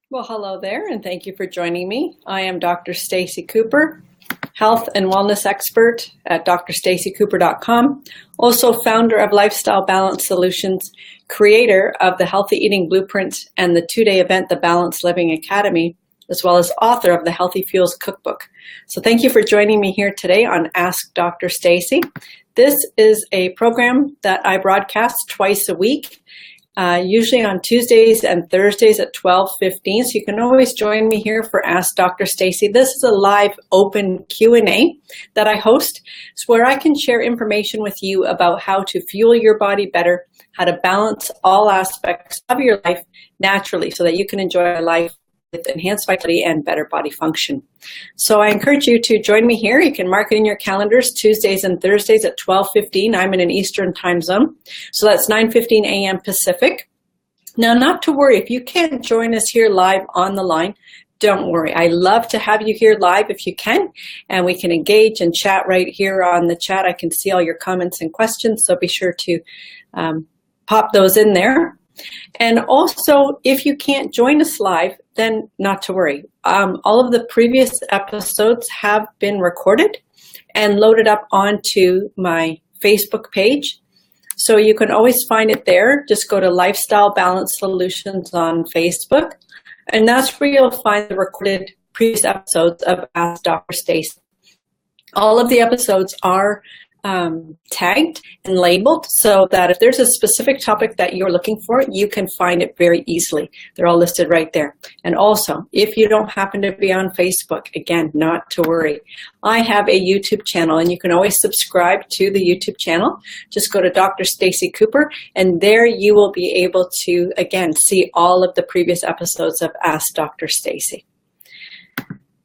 Well, hello there, and thank you for joining me. I am Dr. Stacey Cooper, health and wellness expert at drstaceycooper.com, also founder of Lifestyle Balance Solutions, creator of the Healthy Eating Blueprint and the two-day event, the Balanced Living Academy, as well as author of the Healthy Fuels Cookbook. So thank you for joining me here today on Ask Dr. Stacey. This is a program that I broadcast twice a week. Usually on Tuesdays and Thursdays at 12:15. So you can always join me here for Ask Dr. Stacey. This is a live open Q&A that I host. It's where I can share information with you about how to fuel your body better, how to balance all aspects of your life naturally so that you can enjoy a life with enhanced vitality and better body function. So I encourage you to join me here. You can mark it in your calendars, Tuesdays and Thursdays at 12:15. I'm in an Eastern time zone, so that's 9:15 a.m. Pacific. Now, not to worry, if you can't join us here live on the line, don't worry. I love to have you here live if you can, and we can engage and chat right here on the chat. I can see all your comments and questions, so be sure to pop those in there. And also, if you can't join us live, then not to worry. All of the previous episodes have been recorded and loaded up onto my Facebook page. So you can always find it there. Just go to Lifestyle Balance Solutions on Facebook. And that's where you'll find the recorded previous episodes of Ask Dr. Stacey. All of the episodes are tagged and labeled so that if there's a specific topic that you're looking for, you can find it very easily. They're all listed right there. And also, if you don't happen to be on Facebook, again, not to worry. I have a YouTube channel, and you can always subscribe to the YouTube channel. Just go to Dr. Stacey Cooper, and there you will be able to, again, see all of the previous episodes of Ask Dr. Stacey.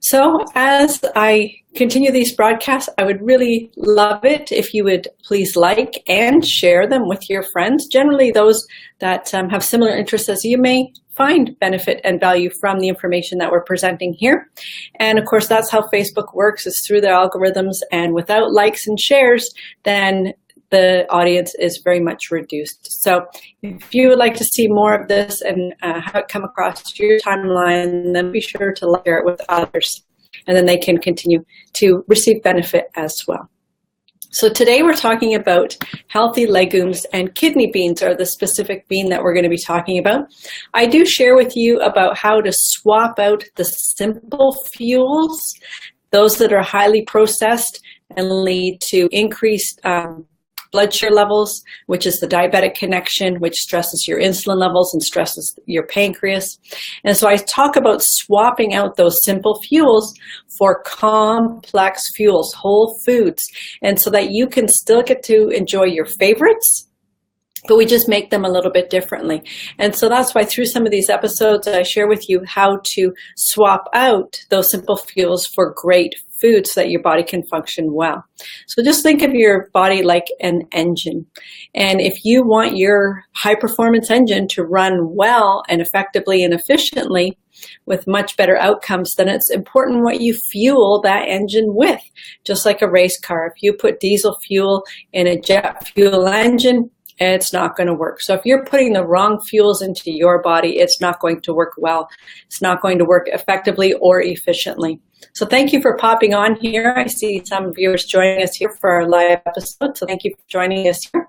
So as I continue these broadcasts, I would really love it if you would please like and share them with your friends, generally those that have similar interests as you may find benefit and value from the information that we're presenting here. And of course, that's how Facebook works, is through the algorithms, and without likes and shares, then the audience is very much reduced. So if you would like to see more of this and have it come across your timeline, then be sure to share it with others, and then they can continue to receive benefit as well. So today we're talking about healthy legumes, and kidney beans are the specific bean that we're going to be talking about. I do share with you about how to swap out the simple fuels, those that are highly processed and lead to increased blood sugar levels, which is the diabetic connection, which stresses your insulin levels and stresses your pancreas. And so I talk about swapping out those simple fuels for complex fuels, whole foods, and so that you can still get to enjoy your favorites, but we just make them a little bit differently. And so that's why through some of these episodes, I share with you how to swap out those simple fuels for great foods so that your body can function well. So just think of your body like an engine. And if you want your high performance engine to run well and effectively and efficiently with much better outcomes, then it's important what you fuel that engine with. Just like a race car, if you put diesel fuel in a jet fuel engine, it's not going to work. So if you're putting the wrong fuels into your body, it's not going to work well. It's not going to work effectively or efficiently. So thank you for popping on here. I see some viewers joining us here for our live episode. So thank you for joining us here.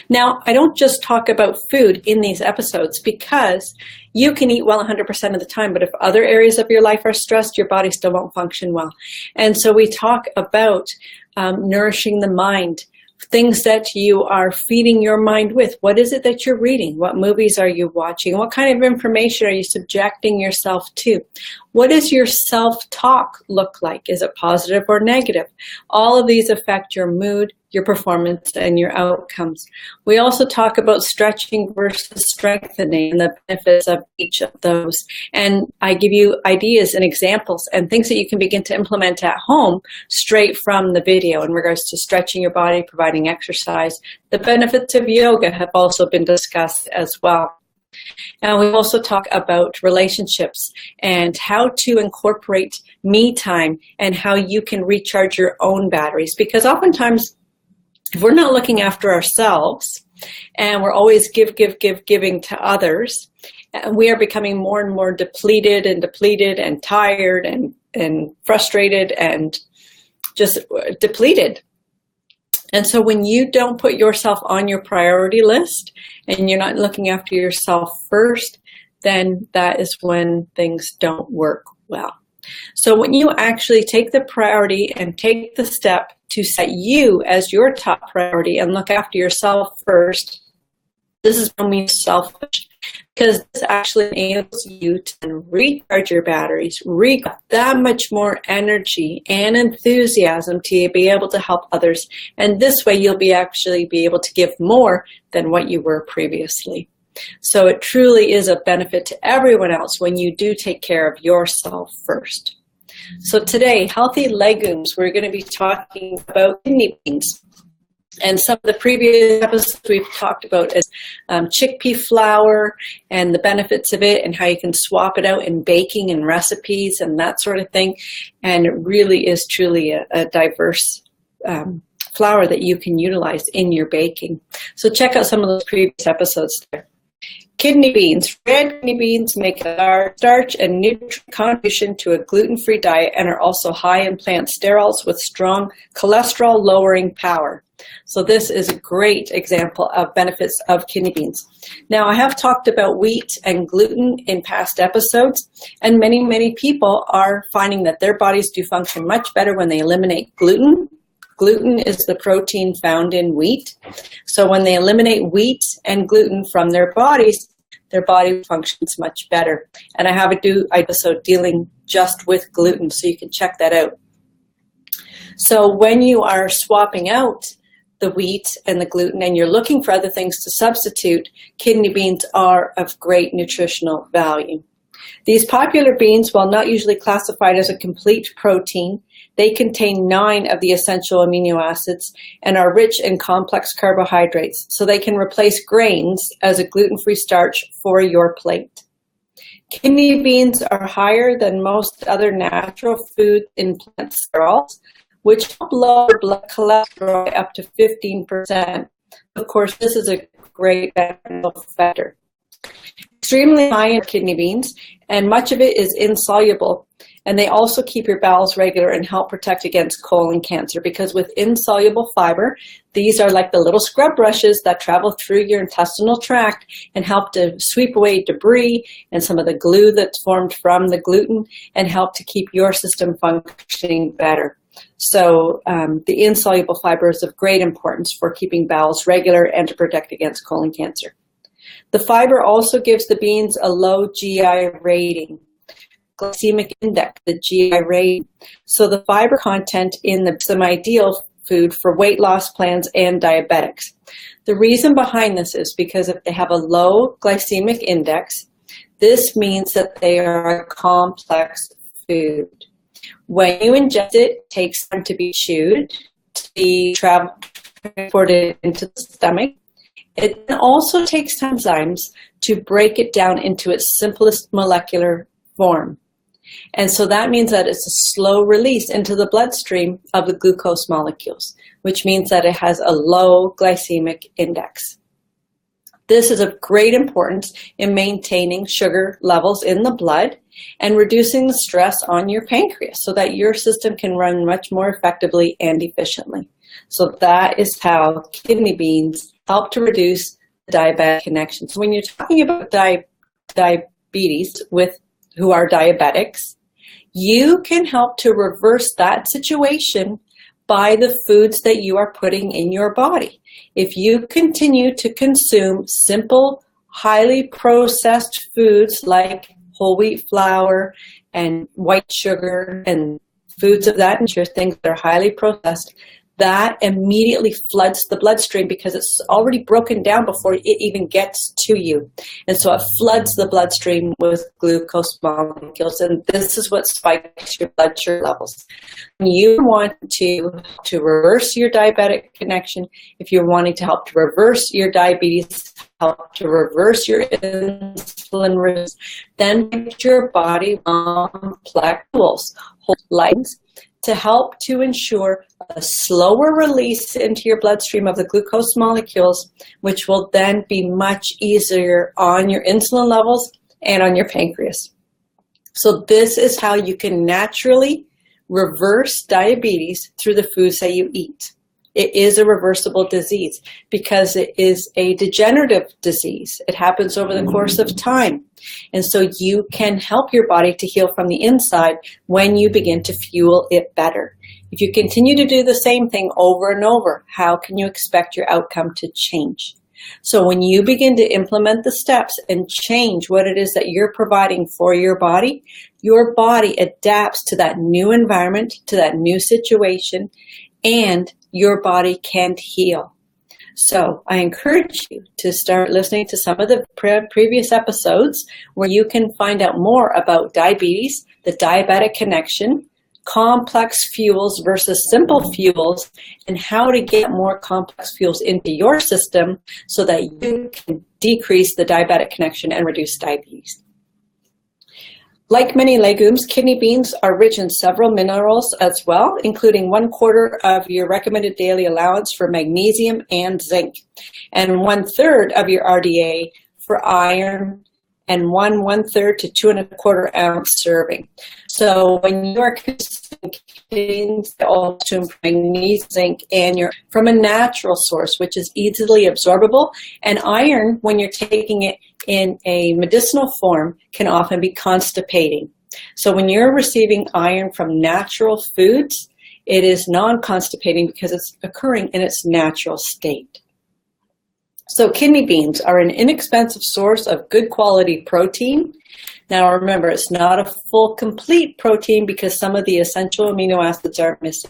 Now, I don't just talk about food in these episodes because you can eat well 100% of the time, but if other areas of your life are stressed, your body still won't function well. And so we talk about nourishing the mind, things that you are feeding your mind with. What is it that you're reading? What movies are you watching? What kind of information are you subjecting yourself to? What does your self-talk look like? Is it positive or negative? All of these affect your mood, your performance, and your outcomes. We also talk about stretching versus strengthening and the benefits of each of those. And I give you ideas and examples and things that you can begin to implement at home straight from the video in regards to stretching your body, providing exercise. The benefits of yoga have also been discussed as well. And we also talk about relationships and how to incorporate me time and how you can recharge your own batteries. Because oftentimes, if we're not looking after ourselves, and we're always giving to others. And we are becoming more and more depleted and tired and frustrated and just depleted. And so when you don't put yourself on your priority list and you're not looking after yourself first, then that is when things don't work well. So when you actually take the priority and take the step to set you as your top priority and look after yourself first, this is when we selfish, because this actually enables you to recharge your batteries, that much more energy and enthusiasm to be able to help others. And this way you'll actually be able to give more than what you were previously. So it truly is a benefit to everyone else when you do take care of yourself first. So today, healthy legumes, we're going to be talking about kidney beans. And some of the previous episodes we've talked about is chickpea flour and the benefits of it and how you can swap it out in baking and recipes and that sort of thing. And it really is truly a diverse flour that you can utilize in your baking. So check out some of those previous episodes there. Kidney beans. Red kidney beans make a starch and nutrient contribution to a gluten-free diet and are also high in plant sterols with strong cholesterol-lowering power. So this is a great example of benefits of kidney beans. Now, I have talked about wheat and gluten in past episodes, and many people are finding that their bodies do function much better when they eliminate gluten. Gluten is the protein found in wheat. So when they eliminate wheat and gluten from their body functions much better. And I have an episode dealing just with gluten, so you can check that out. So when you are swapping out the wheat and the gluten and you're looking for other things to substitute, kidney beans are of great nutritional value. These popular beans, while not usually classified as a complete protein, they contain 9 of the essential amino acids and are rich in complex carbohydrates, so they can replace grains as a gluten-free starch for your plate. Kidney beans are higher than most other natural foods in plant sterols, which help lower blood cholesterol up to 15%. Of course, this is a great beneficial factor. Extremely high in kidney beans, and much of it is insoluble. And they also keep your bowels regular and help protect against colon cancer, because with insoluble fiber, these are like the little scrub brushes that travel through your intestinal tract and help to sweep away debris and some of the glue that's formed from the gluten and help to keep your system functioning better. So the insoluble fiber is of great importance for keeping bowels regular and to protect against colon cancer. The fiber also gives the beans a low GI rating, glycemic index, the GI rating. So the fiber content in the some ideal food for weight loss plans and diabetics. The reason behind this is because if they have a low glycemic index, this means that they are a complex food. When you ingest it, it takes time to be chewed, to be transported into the stomach. It also takes enzymes to break it down into its simplest molecular form. And so that means that it's a slow release into the bloodstream of the glucose molecules, which means that it has a low glycemic index. This is of great importance in maintaining sugar levels in the blood and reducing the stress on your pancreas so that your system can run much more effectively and efficiently. So that is how kidney beans help to reduce the diabetic connection. So when you're talking about diabetes with who are diabetics, you can help to reverse that situation by the foods that you are putting in your body. If you continue to consume simple, highly processed foods like whole wheat flour and white sugar and foods of that nature, things that are highly processed, that immediately floods the bloodstream because it's already broken down before it even gets to you. And so it floods the bloodstream with glucose molecules, and this is what spikes your blood sugar levels. You want to reverse your diabetic connection, if you're wanting to help to reverse your diabetes, help to reverse your insulin resistance, then put your body complex tools, whole lights, to help to ensure a slower release into your bloodstream of the glucose molecules, which will then be much easier on your insulin levels and on your pancreas. So this is how you can naturally reverse diabetes through the foods that you eat. It is a reversible disease because it is a degenerative disease. It happens over the course of time. And so you can help your body to heal from the inside when you begin to fuel it better. If you continue to do the same thing over and over, how can you expect your outcome to change? So when you begin to implement the steps and change what it is that you're providing for your body adapts to that new environment, to that new situation, and your body can heal. So I encourage you to start listening to some of the previous episodes where you can find out more about diabetes, the diabetic connection, complex fuels versus simple fuels, and how to get more complex fuels into your system so that you can decrease the diabetic connection and reduce diabetes. Like many legumes, kidney beans are rich in several minerals as well, including 1/4 of your recommended daily allowance for magnesium and zinc, and 1/3 of your RDA for iron, and 1/3 to 2 1/4 ounce serving. So when you are consuming beans, also magnesium, zinc, and you're from a natural source, which is easily absorbable, and iron, when you're taking it in a medicinal form, can often be constipating. So when you're receiving iron from natural foods, it is non-constipating because it's occurring in its natural state. So kidney beans are an inexpensive source of good quality protein. Now remember, it's not a full, complete protein because some of the essential amino acids are missing.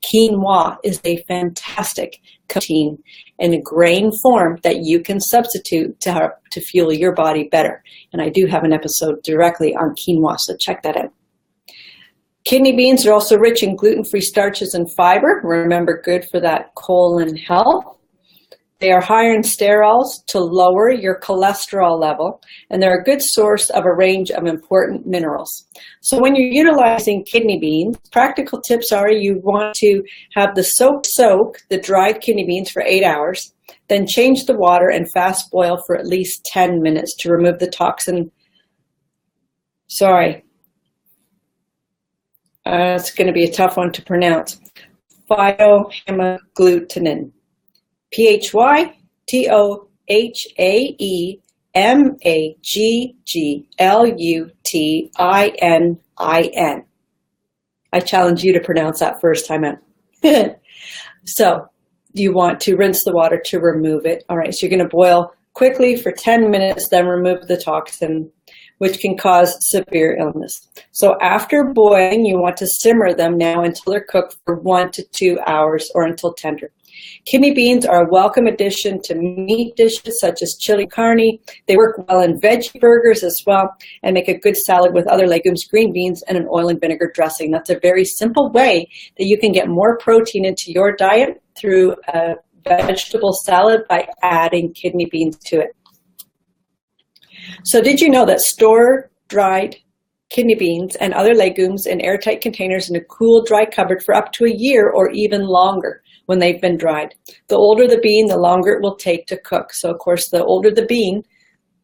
Quinoa is a fantastic protein in a grain form that you can substitute to fuel your body better. And I do have an episode directly on quinoa, so check that out. Kidney beans are also rich in gluten-free starches and fiber. Remember, good for that colon health. They are higher in sterols to lower your cholesterol level, and they're a good source of a range of important minerals. So when you're utilizing kidney beans, practical tips are you want to have the soak the dried kidney beans for 8 hours, then change the water and fast boil for at least 10 minutes to remove the toxin. It's going to be a tough one to pronounce. Phytohemagglutinin. Phytohemagglutinin. I challenge you to pronounce that first time out. So you want to rinse the water to remove it. All right, so you're going to boil quickly for 10 minutes, then remove the toxin, which can cause severe illness. So after boiling, you want to simmer them now until they're cooked for 1 to 2 hours or until tender. Kidney beans are a welcome addition to meat dishes such as chili carne. They work well in veggie burgers as well and make a good salad with other legumes, green beans, and an oil and vinegar dressing. That's a very simple way that you can get more protein into your diet through a vegetable salad by adding kidney beans to it. So did you know that store dried kidney beans and other legumes in airtight containers in a cool, dry cupboard for up to a year or even longer when they've been dried? The older the bean, the longer it will take to cook. So of course, the older the bean,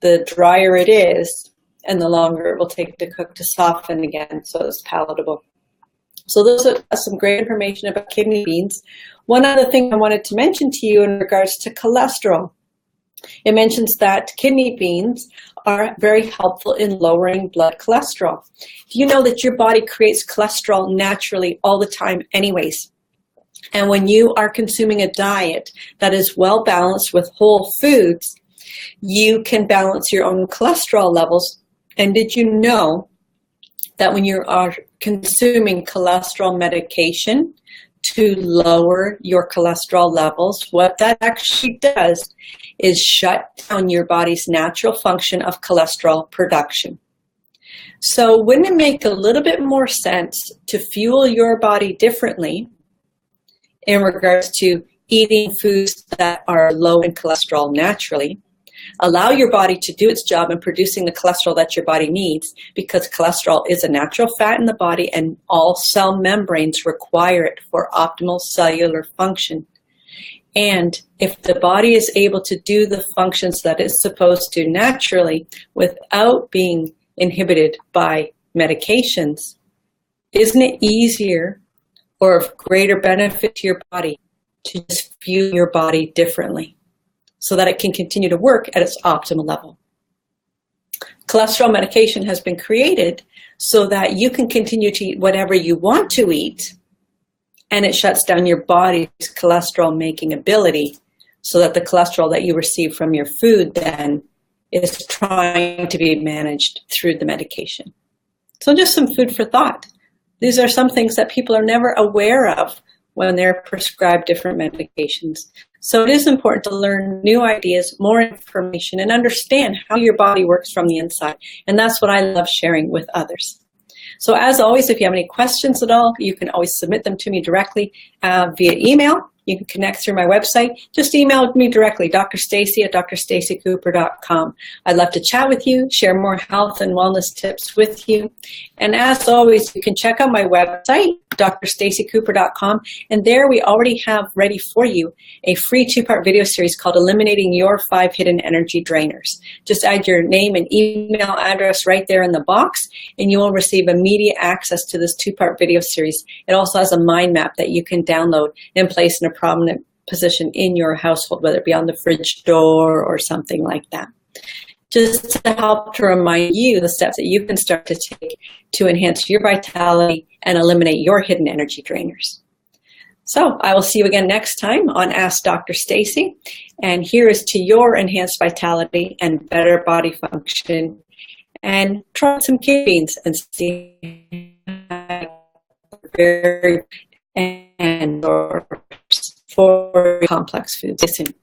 the drier it is, and the longer it will take to cook to soften again so it's palatable. So those are some great information about kidney beans. One other thing I wanted to mention to you in regards to cholesterol. It mentions that kidney beans are very helpful in lowering blood cholesterol. You know that your body creates cholesterol naturally all the time anyways. And when you are consuming a diet that is well balanced with whole foods, you can balance your own cholesterol levels. And did you know that when you are consuming cholesterol medication to lower your cholesterol levels, what that actually does is shut down your body's natural function of cholesterol production? So wouldn't it make a little bit more sense to fuel your body differently in regards to eating foods that are low in cholesterol naturally, Allow your body to do its job in producing the cholesterol that your body needs, because cholesterol is a natural fat in the body and all cell membranes require it for optimal cellular function. And if the body is able to do the functions that it's supposed to naturally without being inhibited by medications, isn't it easier or of greater benefit to your body to just fuel your body differently so that it can continue to work at its optimal level? Cholesterol medication has been created so that you can continue to eat whatever you want to eat, and it shuts down your body's cholesterol making ability so that the cholesterol that you receive from your food then is trying to be managed through the medication. So just some food for thought. These are some things that people are never aware of when they're prescribed different medications. So it is important to learn new ideas, more information, and understand how your body works from the inside. And that's what I love sharing with others. So as always, if you have any questions at all, you can always submit them to me directly via email. You can connect through my website. Just email me directly, drstacey@drstaceycooper.com. I'd love to chat with you, share more health and wellness tips with you. And as always, you can check out my website, drstaceycooper.com, and there we already have ready for you a free 2-part video series called Eliminating Your 5 Hidden Energy Drainers. Just add your name and email address right there in the box, and you will receive immediate access to this 2-part video series. It also has a mind map that you can download and place in a prominent position in your household, whether it be on the fridge door or something like that. Just to help to remind you the steps that you can start to take to enhance your vitality and eliminate your hidden energy drainers. So I will see you again next time on Ask Dr. Stacey. And here is to your enhanced vitality and better body function. And try some kidney beans and see very and or for complex foods. Listen.